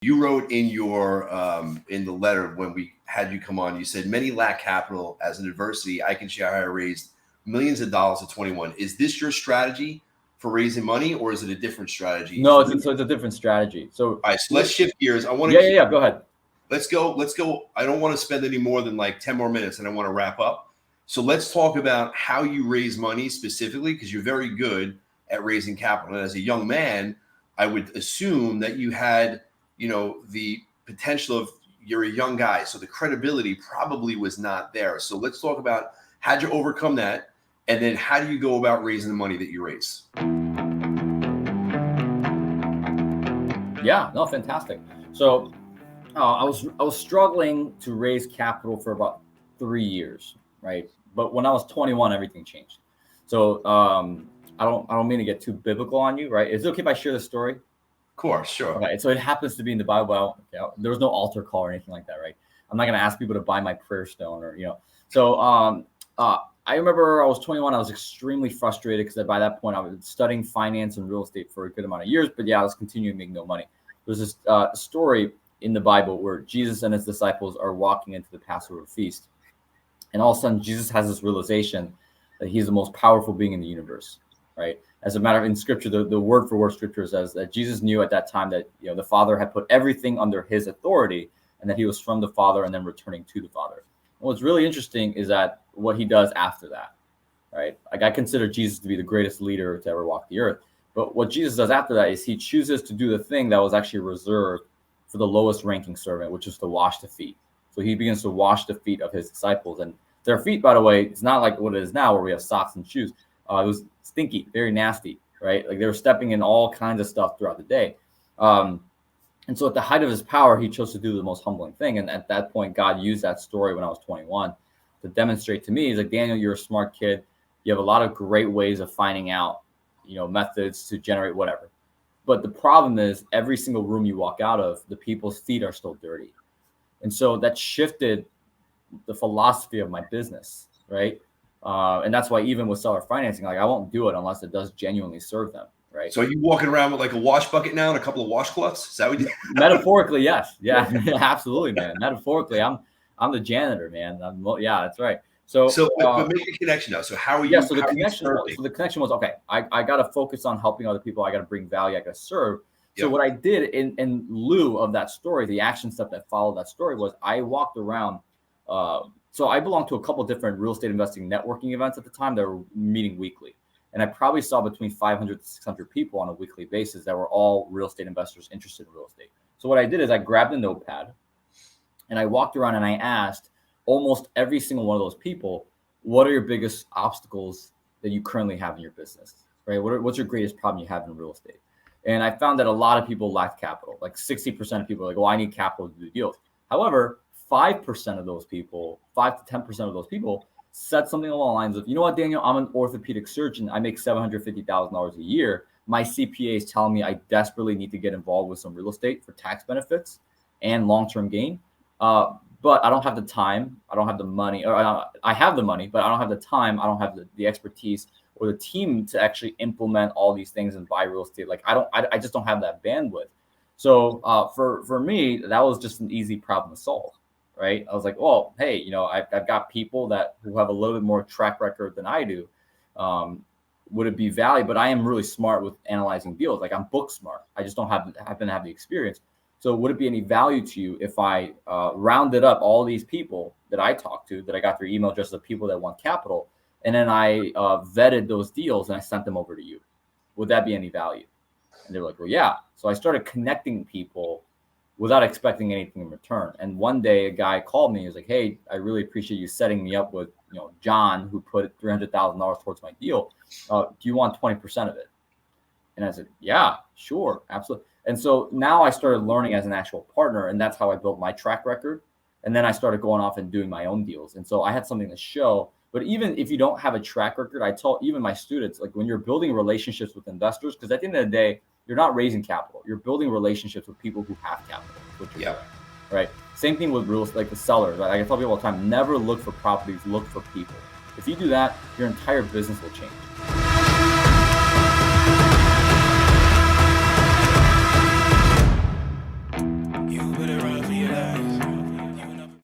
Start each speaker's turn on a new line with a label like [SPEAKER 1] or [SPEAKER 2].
[SPEAKER 1] You wrote in your in the letter when we had you come on, you said many lack capital. As an adversity, I can share how I raised millions of dollars at 21. Is this your strategy for raising money, or is it a different strategy?
[SPEAKER 2] No, it's a different strategy. So,
[SPEAKER 1] all right, so let's shift gears. I want to
[SPEAKER 2] go ahead.
[SPEAKER 1] Let's go. I don't want to spend any more than like 10 more minutes, and I want to wrap up. So let's talk about how you raise money specifically, because you're very good at raising capital. And as a young man, I would assume that you had, the potential of, you're a young guy, so the credibility probably was not there. So let's talk about how'd you overcome that, and then how do you go about raising the money that you raise?
[SPEAKER 2] Yeah, no, fantastic. So I was struggling to raise capital for about 3 years, right? But when I was 21, everything changed. So I don't mean to get too biblical on you, right? Is it okay if I share the story?
[SPEAKER 1] Of course, sure.
[SPEAKER 2] Okay, so it happens to be in the Bible. There was no altar call or anything like that, right? I'm not going to ask people to buy my prayer stone or, So I remember I was 21. I was extremely frustrated because by that point I was studying finance and real estate for a good amount of years. But yeah, I was continuing to make no money. There's this story in the Bible where Jesus and his disciples are walking into the Passover feast. And all of a sudden, Jesus has this realization that he's the most powerful being in the universe, right? As a matter of in scripture, the word for word scripture says that Jesus knew at that time that the Father had put everything under his authority and that he was from the Father and then returning to the Father. And what's really interesting is that what he does after that, right? Like I consider Jesus to be the greatest leader to ever walk the earth. But what Jesus does after that is he chooses to do the thing that was actually reserved for the lowest ranking servant, which is to wash the feet. So he begins to wash the feet of his disciples. And their feet, by the way, it's not like what it is now where we have socks and shoes. It was stinky, very nasty, right? Like they were stepping in all kinds of stuff throughout the day. And so at the height of his power, he chose to do the most humbling thing. And at that point, God used that story when I was 21 to demonstrate to me, he's like, Daniel, you're a smart kid. You have a lot of great ways of finding out, methods to generate whatever. But the problem is every single room you walk out of, the people's feet are still dirty. And so that shifted the philosophy of my business, right? And that's why even with seller financing, like I won't do it unless it does genuinely serve them, right?
[SPEAKER 1] So are you walking around with like a wash bucket now and a couple of washcloths? Is that what you
[SPEAKER 2] Metaphorically, yes. Yeah, absolutely, man. Metaphorically, I'm the janitor, man. Yeah, that's right. So
[SPEAKER 1] but make a connection now. So how are you?
[SPEAKER 2] Yeah, so the connection was okay. I got to focus on helping other people. I got to bring value. I got to serve. So what I did in lieu of that story, the action step that followed that story was I walked around. So I belonged to a couple of different real estate investing networking events at the time that were meeting weekly. And I probably saw between 500 to 600 people on a weekly basis that were all real estate investors interested in real estate. So what I did is I grabbed a notepad and I walked around and I asked almost every single one of those people, what are your biggest obstacles that you currently have in your business, right? What's your greatest problem you have in real estate? And I found that a lot of people lacked capital. Like 60% of people are like, well, I need capital to do deals. However, 5% of those people, 5 to 10% of those people said something along the lines of, you know what, Daniel, I'm an orthopedic surgeon. I make $750,000 a year. My CPA is telling me I desperately need to get involved with some real estate for tax benefits and long-term gain. But I don't have the time. I don't have the money. Or I have the money, but I don't have the time. I don't have the expertise or the team to actually implement all these things and buy real estate. Like I just don't have that bandwidth. So for me, that was just an easy problem to solve, right? I was like, well, hey, I've got people who have a little bit more track record than I do. Would it be valuable? But I am really smart with analyzing deals. Like I'm book smart. I just don't happen to have the experience. So would it be any value to you if I rounded up all these people that I talked to, that I got their email addresses of people that want capital, and then I vetted those deals and I sent them over to you? Would that be any value? And they were like, well, yeah. So I started connecting people without expecting anything in return. And one day a guy called me. He was like, hey, I really appreciate you setting me up with John, who put $300,000 towards my deal. Do you want 20% of it? And I said, yeah, sure, absolutely. And so now I started learning as an actual partner, and that's how I built my track record. And then I started going off and doing my own deals. And so I had something to show. But even if you don't have a track record, I tell even my students, like when you're building relationships with investors, because at the end of the day, you're not raising capital. You're building relationships with people who have capital. Yeah. Right. Same thing with real estate, like the sellers. Right? I tell people all the time, never look for properties, look for people. If you do that, your entire business will change.